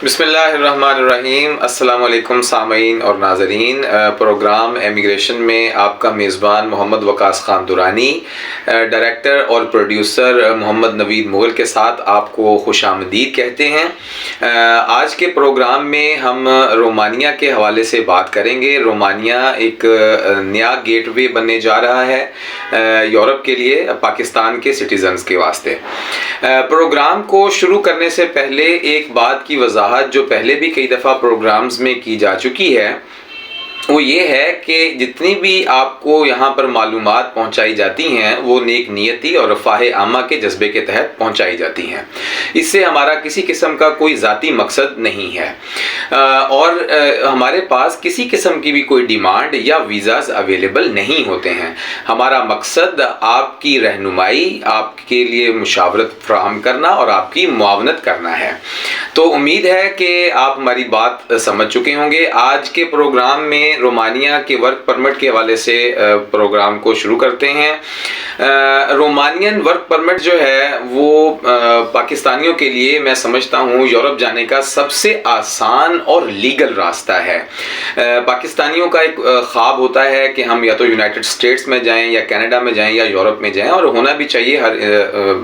बिस्मिल्लाहिर्रहमानिर्रहीम। अस्सलाम वालेकुम सामीन और नाज़रीन। प्रोग्राम इमिग्रेशन में आपका मेज़बान मोहम्मद वकास ख़ान दुरानी, डायरेक्टर और प्रोड्यूसर मोहम्मद नवीद मुग़ल के साथ आपको खुशामदीद कहते हैं। आज के प्रोग्राम में हम रोमानिया के हवाले से बात करेंगे। रोमानिया एक नया गेटवे बनने जा रहा है यूरोप के लिए, पाकिस्तान के सिटीज़न्स के वास्ते। प्रोग्राम को शुरू करने से पहले एक बात की वजाहत जो पहले भी कई दफ़ा प्रोग्राम्स में की जा चुकी है, वो ये है कि जितनी भी आपको यहाँ पर मालूमात पहुँचाई जाती हैं वो नेक नियति और रफ़ाह आमा के जज्बे के तहत पहुँचाई जाती हैं। इससे हमारा किसी किस्म का कोई ज़ाती मकसद नहीं है और हमारे पास किसी किस्म की भी कोई डिमांड या वीज़ाज़ अवेलेबल नहीं होते हैं। हमारा मकसद आपकी रहनुमाई, आपके लिए मुशावरत फ़राहम करना और आपकी मुआवनत करना है। तो उम्मीद है कि आप हमारी बात समझ चुके होंगे। आज के प्रोग्राम में रोमानिया के वर्क परमिट के हवाले से प्रोग्राम को शुरू करते हैं। रोमानियन वर्क परमिट जो है वो पाकिस्तानियों के लिए मैं समझता हूँ यूरोप जाने का सबसे आसान और लीगल रास्ता है। पाकिस्तानियों का एक ख्वाब होता है कि हम या तो यूनाइटेड स्टेट्स में जाएं या कनाडा में जाएं या यूरोप में जाएं, और होना भी चाहिए। हर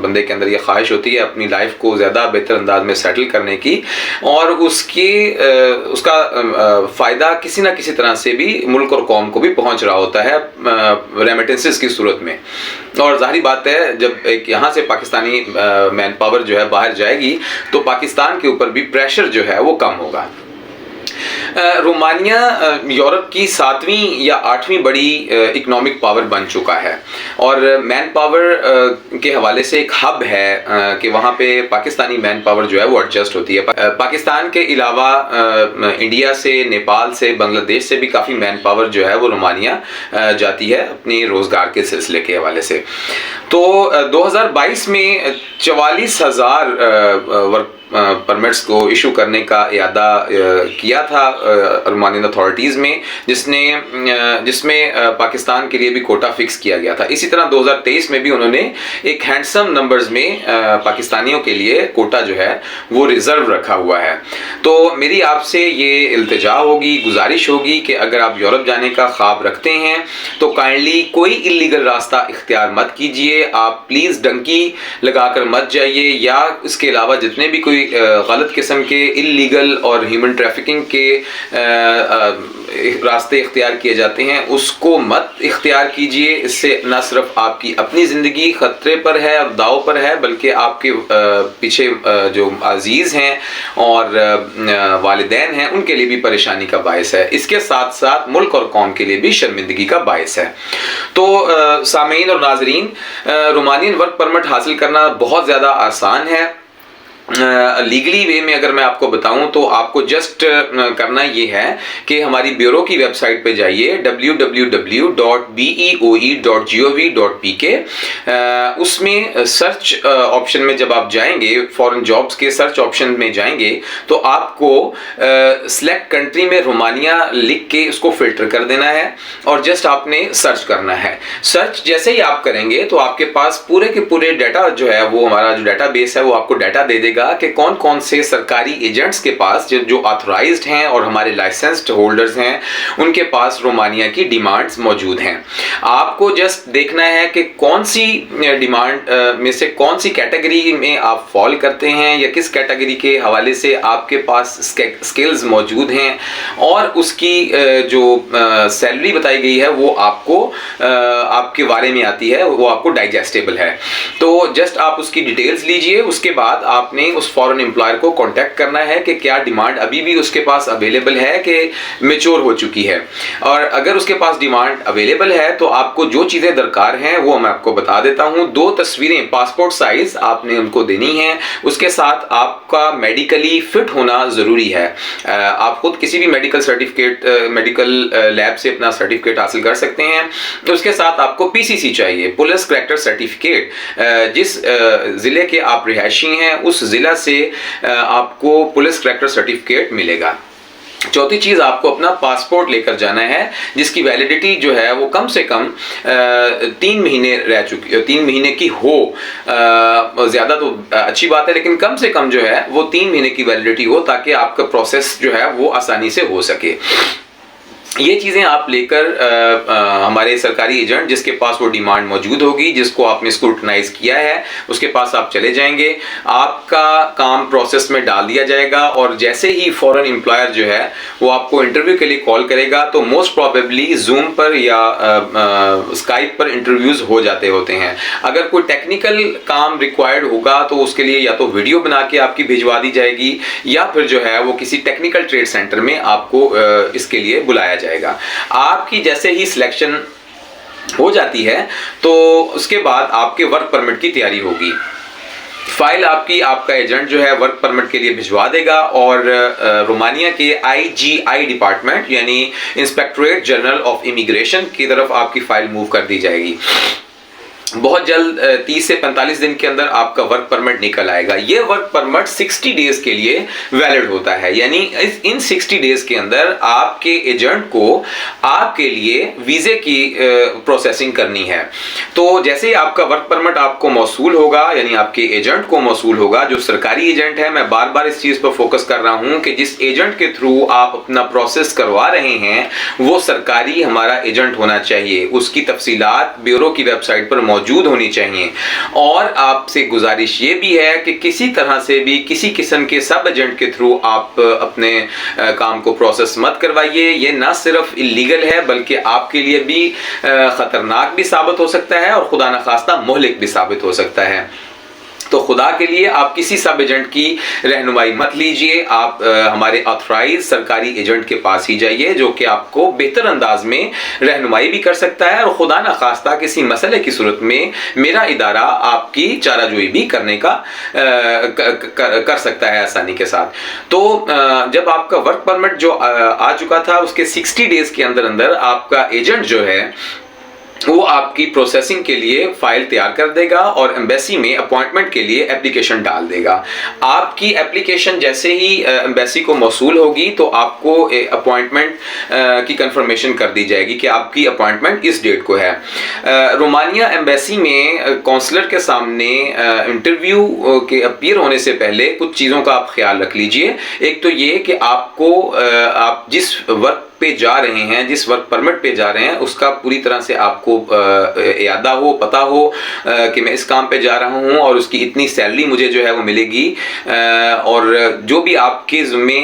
बंदे के अंदर ये ख्वाहिश होती है अपनी लाइफ को ज़्यादा बेहतर अंदाज में सेटल करने की, और उसका फ़ायदा किसी न किसी तरह से भी मुल्क और कौम को भी पहुंच रहा होता है रेमिटेंसेस की सूरत में। और जाहिर बात है, जब एक यहाँ से पाकिस्तानी मैन पावर जो है बाहर जाएगी तो पाकिस्तान के ऊपर भी प्रेशर जो है वो कम होगा। रोमानिया यूरोप की 7वीं या 8वीं बड़ी इकोनॉमिक पावर बन चुका है और मैन पावर के हवाले से एक हब है कि वहाँ पे पाकिस्तानी मैन पावर जो है वो एडजस्ट होती है। पाकिस्तान के अलावा इंडिया से, नेपाल से, बांग्लादेश से भी काफ़ी मैन पावर जो है वो रोमानिया जाती है अपने रोज़गार के सिलसिले के हवाले से। तो 2022 में 44,000 वर्क परमिट्स को इशू करने का इरादा किया था रोमानियन अथॉरिटीज़ में, जिसमें पाकिस्तान के लिए भी कोटा फिक्स किया गया था। इसी तरह 2023 में भी उन्होंने एक हैंडसम नंबर्स में पाकिस्तानियों के लिए कोटा जो है वो रिज़र्व रखा हुआ है। तो मेरी आपसे ये इल्तिजा होगी, गुजारिश होगी कि अगर आप यूरोप जाने का ख्वाब रखते हैं तो काइंडली कोई इलीगल रास्ता इख्तियार मत कीजिए। आप प्लीज़ डंकी लगाकर मत जाइए, या इसके अलावा जितने भी कोई गलत किस्म के इल्लीगल और ह्यूमन ट्रैफिकिंग के रास्ते इख्तियार किए जाते हैं उसको मत इख्तियार कीजिए। इससे न सिर्फ आपकी अपनी ज़िंदगी ख़तरे पर है और दाव पर है, बल्कि आपके पीछे जो अजीज़ हैं और वालिदैन हैं उनके लिए भी परेशानी का बायस है। इसके साथ साथ मुल्क और कौम के लिए भी शर्मिंदगी का बायस है। तो सामीन और नाजरीन, रोमानियन वर्क परमिट हासिल करना बहुत ज़्यादा आसान है। लीगली वे में अगर मैं आपको बताऊं तो आपको जस्ट करना ये है कि हमारी ब्यूरो की वेबसाइट पे जाइए www.beoe.gov.pk। उसमें सर्च ऑप्शन में जब आप जाएंगे, फॉरेन जॉब्स के सर्च ऑप्शन में जाएंगे तो आपको सिलेक्ट कंट्री में रोमानिया लिख के उसको फिल्टर कर देना है और जस्ट आपने सर्च करना है। सर्च जैसे ही आप करेंगे तो आपके पास पूरे के पूरे डाटा जो है वो, हमारा जो डाटा बेस है वो आपको डाटा दे देगा कि कौन कौन से सरकारी एजेंट्स के पास जो ऑथराइज्ड हैं और हमारे लाइसेंस्ड होल्डर्स हैं उनके पास रोमानिया की डिमांड्स मौजूद हैं। आपको जस्ट देखना है कि कौन सी डिमांड में से कौन सी कैटेगरी में आप फॉल करते हैं या किस कैटेगरी के हवाले से आपके पास स्किल्स मौजूद हैं, और उसकी जो सैलरी बताई गई है वो आपको आपके बारे में आती है, वो आपको डाइजेस्टेबल है। तो जस्ट आप उसकी डिटेल्स लीजिए। उसके बाद आपने उस फॉरेन एम्प्लॉयर को कांटेक्ट करना है कि क्या डिमांड अभी भी उसके पास अवेलेबल है कि मैच्योर हो चुकी है। और अगर उसके पास डिमांड अवेलेबल है तो आपको जो चीज़ें दरकार हैं वो मैं आपको बता देता हूँ। 2 तस्वीरें पासपोर्ट साइज आपने उनको देनी है। उसके साथ आपका मेडिकली फिट होना ज़रूरी है। आप खुद किसी भी मेडिकल सर्टिफिकेट, मेडिकल लैब से अपना सर्टिफिकेट हासिल कर सकते हैं। उसके साथ आपको PCC चाहिए, पुलिस करैक्टर सर्टिफिकेट। जिस ज़िले के आप रिहायशी हैं उस ज़िला से आपको पुलिस करैक्टर सर्टिफिकेट मिलेगा। चौथी चीज़, आपको अपना पासपोर्ट लेकर जाना है जिसकी वैलिडिटी जो है वो कम से कम 3 महीने रह चुकी है, 3 महीने की हो। ज़्यादा तो अच्छी बात है, लेकिन कम से कम जो है वो 3 महीने की वैलिडिटी हो, ताकि आपका प्रोसेस जो है वो आसानी से हो सके। ये चीज़ें आप लेकर हमारे सरकारी एजेंट जिसके पास वो डिमांड मौजूद होगी, जिसको आपने स्क्रूटनाइज किया है, उसके पास आप चले जाएंगे। आपका काम प्रोसेस में डाल दिया जाएगा और जैसे ही फॉरेन एम्प्लॉयर जो है वो आपको इंटरव्यू के लिए कॉल करेगा, तो मोस्ट प्रोबेबली जूम पर या स्काइप पर इंटरव्यूज़ हो जाते होते हैं। अगर कोई टेक्निकल काम रिक्वायर्ड होगा तो उसके लिए या तो वीडियो बना के आपकी भिजवा दी जाएगी, या फिर जो है वो किसी टेक्निकल ट्रेड सेंटर में आपको इसके लिए बुलाया जाएगा। आपकी जैसे ही सिलेक्शन हो जाती है तो उसके बाद आपके वर्क परमिट की तैयारी होगी। फाइल आपका एजेंट जो है वर्क परमिट के लिए भिजवा देगा और रोमानिया के IGI डिपार्टमेंट यानी इंस्पेक्टरेट जनरल ऑफ इमिग्रेशन की तरफ आपकी फाइल मूव कर दी जाएगी। बहुत जल्द 30 से 45 दिन के अंदर आपका वर्क परमिट निकल आएगा। ये वर्क परमिट 60 डेज के लिए वैलिड होता है, यानी इन 60 डेज के अंदर आपके एजेंट को आपके लिए वीज़े की प्रोसेसिंग करनी है। तो जैसे ही आपका वर्क परमिट आपको मौसूल होगा, यानी आपके एजेंट को मौसूल होगा, जो सरकारी एजेंट है, मैं बार बार इस चीज़ पर फोकस कर रहा हूँ कि जिस एजेंट के थ्रू आप अपना प्रोसेस करवा रहे हैं वो सरकारी हमारा एजेंट होना चाहिए। उसकी तफसीलात ब्यूरो की वेबसाइट पर मौजूद होनी चाहिए। और आपसे गुजारिश ये भी है कि किसी तरह से भी किसी किस्म के सब एजेंट के थ्रू आप अपने काम को प्रोसेस मत करवाइए। ये ना सिर्फ इलीगल है बल्कि आपके लिए भी खतरनाक भी साबित हो सकता है और खुदा न खास्ता मुहलिक भी साबित हो सकता है। तो खुदा के लिए आप किसी सब एजेंट की रहनुमाई मत लीजिए। आप हमारे ऑथराइज सरकारी एजेंट के पास ही जाइए, जो कि आपको बेहतर अंदाज में रहनुमाई भी कर सकता है और खुदा न खास्ता किसी मसले की सूरत में मेरा इदारा आपकी चाराजोई भी करने का कर सकता है आसानी के साथ। तो जब आपका वर्क परमिट जो आ चुका था उसके 60 डेज के अंदर अंदर आपका एजेंट जो है वो आपकी प्रोसेसिंग के लिए फाइल तैयार कर देगा और एम्बेसी में अपॉइंटमेंट के लिए एप्लीकेशन डाल देगा। आपकी एप्लीकेशन जैसे ही एम्बेसी को मौसूल होगी तो आपको अपॉइंटमेंट की कंफर्मेशन कर दी जाएगी कि आपकी अपॉइंटमेंट इस डेट को है। रोमानिया एम्बेसी में कौंसलर के सामने इंटरव्यू के अपीयर होने से पहले कुछ चीज़ों का आप ख्याल रख लीजिए। एक तो ये कि आपको आप जिस वर्क पे जा रहे हैं, जिस वर्क परमिट पे जा रहे हैं, उसका पूरी तरह से आपको यादा हो, पता हो कि मैं इस काम पे जा रहा हूँ और उसकी इतनी सैलरी मुझे जो है वो मिलेगी, और जो भी आपके ज़िम्मे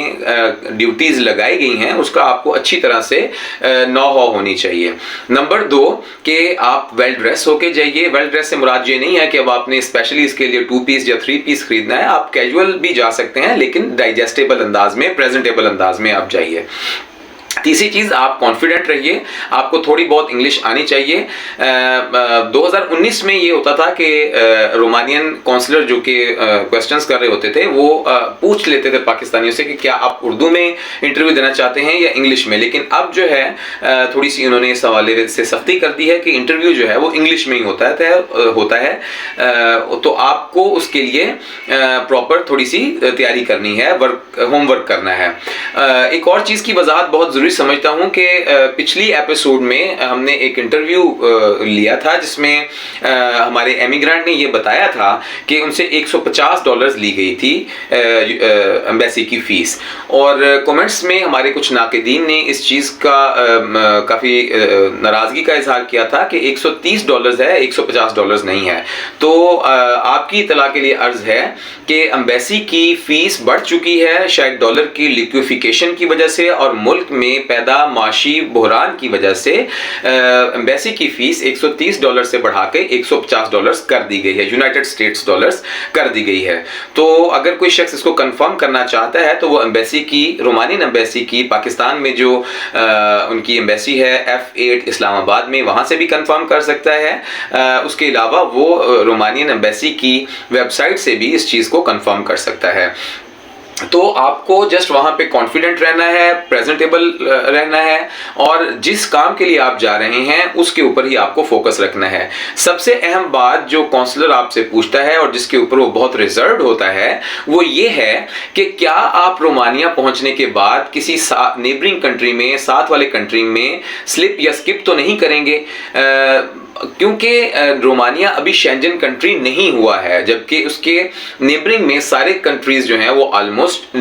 ड्यूटीज़ लगाई गई हैं उसका आपको अच्छी तरह से नो हाउ होनी चाहिए। नंबर 2 कि आप वेल ड्रेस होके जाइए। वेल ड्रेस से मुराद ये नहीं है कि अब आपने स्पेशली इसके लिए 2 पीस या 3 पीस खरीदना है। आप कैजुअल भी जा सकते हैं, लेकिन डाइजेस्टेबल अंदाज में, प्रेजेंटेबल अंदाज में आप जाइए। तीसरी चीज़, आप कॉन्फिडेंट रहिए, आपको थोड़ी बहुत इंग्लिश आनी चाहिए। 2019 में ये होता था कि रोमानियन काउंसलर जो कि क्वेश्चंस कर रहे होते थे वो पूछ लेते थे पाकिस्तानियों से कि क्या आप उर्दू में इंटरव्यू देना चाहते हैं या इंग्लिश में। लेकिन अब जो है थोड़ी सी उन्होंने इस हवाले से सख्ती कर दी है कि इंटरव्यू जो है वो इंग्लिश में ही होता है। तो आपको उसके लिए प्रॉपर थोड़ी सी तैयारी करनी है, होमवर्क करना है। एक और चीज़ की वजाहत बहुत ज़रूरी समझता हूं कि पिछली एपिसोड में हमने एक इंटरव्यू लिया था जिसमें हमारे एमिग्रेंट ने ये बताया था कि उनसे $150 ली गई थी एम्बेसी की फ़ीस। और कमेंट्स में हमारे कुछ नाक़दीन ने इस चीज़ का काफ़ी नाराज़गी का इजहार किया था कि $130 है, $150 नहीं है। तो आपकी इत्तला के लिए अर्ज़ है कि एम्बेसी की फ़ीस बढ़ चुकी है, शायद डॉलर की लिक्विफिकेशन की वजह से और मुल्क में पैदा माशी बहरान की वजह से एम्बेसी की फ़ीस $130 से बढ़ा के $150 कर दी गई है, यूनाइटेड स्टेट्स डॉलर्स कर दी गई है। तो अगर कोई शख्स इसको कंफर्म करना चाहता है तो वो एम्बेसी की, रोमानियन एम्बेसी की पाकिस्तान में जो उनकी एम्बेसी है F8 इस्लामाबाद में, वहाँ से भी कंफर्म कर सकता है। उसके अलावा वो रोमानियन एम्बेसी की वेबसाइट से भी इस चीज़ को कंफर्म कर सकता है। तो आपको जस्ट वहाँ पे कॉन्फिडेंट रहना है, प्रेजेंटेबल रहना है, और जिस काम के लिए आप जा रहे हैं उसके ऊपर ही आपको फोकस रखना है। सबसे अहम बात जो काउंसलर आपसे पूछता है और जिसके ऊपर वो बहुत रिजर्व होता है वो ये है कि क्या आप रोमानिया पहुंचने के बाद किसी नेबरिंग कंट्री में, साथ वाले कंट्री में स्लिप या स्किप तो नहीं करेंगे, क्योंकि रोमानिया अभी शेंजन कंट्री नहीं हुआ है, जबकि उसके नेबरिंग में सारे कंट्रीज जो हैं वो ऑलमोस्ट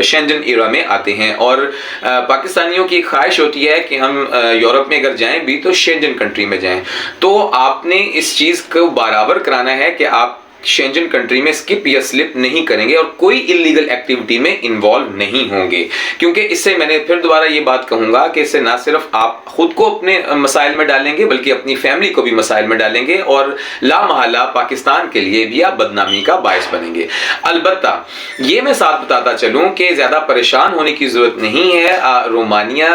शेंजन एरा में आते हैं। और पाकिस्तानियों की ख्वाहिश होती है कि हम यूरोप में अगर जाएं भी तो शेंजन कंट्री में जाएं। तो आपने इस चीज़ को बराबर कराना है कि आप शेंजन कंट्री में स्किप या स्लिप नहीं करेंगे और कोई इलीगल एक्टिविटी में इन्वॉल्व नहीं होंगे, क्योंकि इससे मैंने फिर दोबारा ये बात कहूंगा कि इससे ना सिर्फ आप खुद को अपने मसाइल में डालेंगे बल्कि अपनी फैमिली को भी मसाइल में डालेंगे और लामहला पाकिस्तान के लिए भी आप बदनामी का बायस बनेंगे। अलबत्ता ये मैं साथ बताता चलूं कि ज़्यादा परेशान होने की ज़रूरत नहीं है। रोमानिया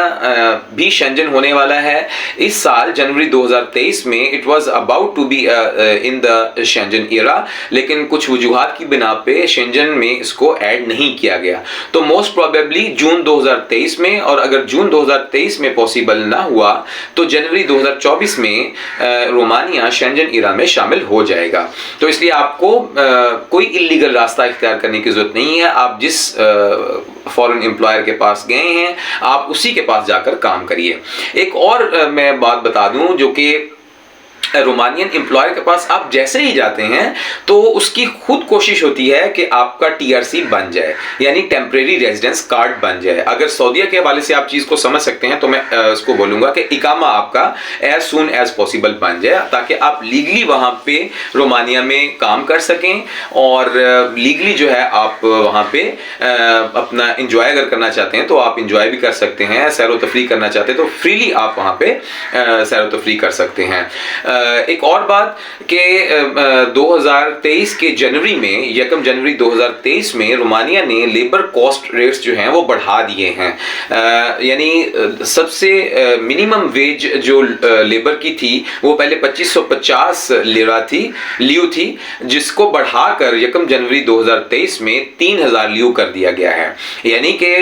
भी शेंजन होने वाला है इस साल जनवरी 2023 में। It was about to be in the Schengen era, लेकिन कुछ वजूहात की बिना पे शेंजन में इसको ऐड नहीं किया गया। तो मोस्ट प्रोबेबली जून 2023 में, और अगर जून 2023 में पॉसिबल ना हुआ तो जनवरी 2024 में रोमानिया शेंजन एरा में शामिल हो जाएगा। तो इसलिए आपको कोई इलीगल रास्ता इख्तियार करने की जरूरत नहीं है। आप जिस फॉरेन एम्प्लॉयर के पास गए हैं आप उसी के पास जाकर काम करिए। एक और मैं बात बता दूं, जो कि रोमानियन एम्प्लॉयर के पास आप जैसे ही जाते हैं तो उसकी खुद कोशिश होती है कि आपका टीआरसी बन जाए, यानी टेम्परेरी रेजिडेंस कार्ड बन जाए। अगर सऊदीया के हवाले से आप चीज़ को समझ सकते हैं तो मैं उसको बोलूँगा कि इकामा आपका एज सुन एज पॉसिबल बन जाए, ताकि आप लीगली वहाँ पे रोमानिया में काम कर सकें और लीगली जो है आप वहाँ पे अपना इंजॉय अगर करना चाहते हैं तो आप इंजॉय भी कर सकते हैं, सैर व तफरी करना चाहते हैं तो फ्रीली आप वहाँ पे सैर व तफरी कर सकते हैं। एक और बात कि 2023 के जनवरी में, 1 जनवरी 2023 में रोमानिया ने लेबर कॉस्ट रेट्स जो हैं वो बढ़ा दिए हैं। यानी सबसे मिनिमम वेज जो लेबर की थी वो पहले 2550 लियू थी, जिसको बढ़ाकर 1 जनवरी 2023 में 3000 लियू कर दिया गया है। यानी कि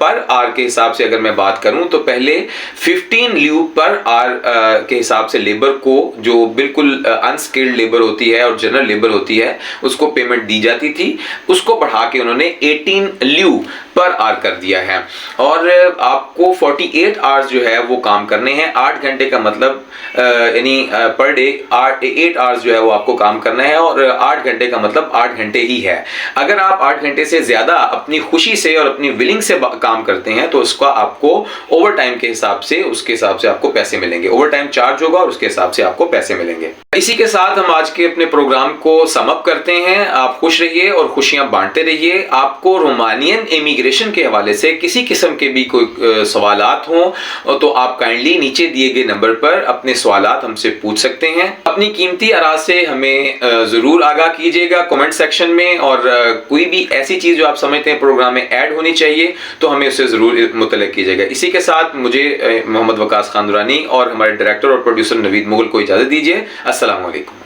पर आवर के हिसाब से अगर मैं बात करूं तो पहले 15 लियू पर आवर के हिसाब से लेबर को, जो बिल्कुल अनस्किल्ड लेबर होती है और जनरल लेबर होती है, उसको पेमेंट दी जाती थी, उसको बढ़ा के उन्होंने 18 लियू पर आवर कर दिया है। और आपको 48 आवर्स जो है वो काम करने हैं। 8 घंटे का मतलब यानी पर डे 8 आवर्स जो है वो आपको काम करना है, और 8 घंटे का मतलब 8 घंटे ही है। अगर आप 8 घंटे से ज्यादा अपनी खुशी से और अपनी विलिंग से काम करते हैं तो उसका आपको ओवर टाइम के हिसाब से, उसके हिसाब से आपको पैसे मिलेंगे। ओवर टाइम चार्ज होगा और उसके हिसाब से आपको पैसे मिलेंगे। इसी के साथ हम आज के अपने प्रोग्राम को समअप करते हैं। आप खुश रहिए और खुशियां बांटते रहिए। आपको रोमानियन इमिग्रेशन के हवाले से किसी किस्म के भी कोई सवालात हों तो आप काइंडली नीचे दिए गए नंबर पर अपने सवालात हमसे पूछ सकते हैं। अपनी कीमती आरा से हमें जरूर आगाह कीजिएगा कमेंट सेक्शन में, और कोई भी ऐसी चीज जो आप समझते हैं प्रोग्राम में ऐड होनी चाहिए तो हमें उससे जरूर मुतल्लिक़ कीजिएगा। इसी के साथ मुझे मोहम्मद वकास खान दुरानी और हमारे डायरेक्टर और प्रोड्यूसर नवीद मुगल को इजाजत दीजिए। अस्सलाम वालेकुम।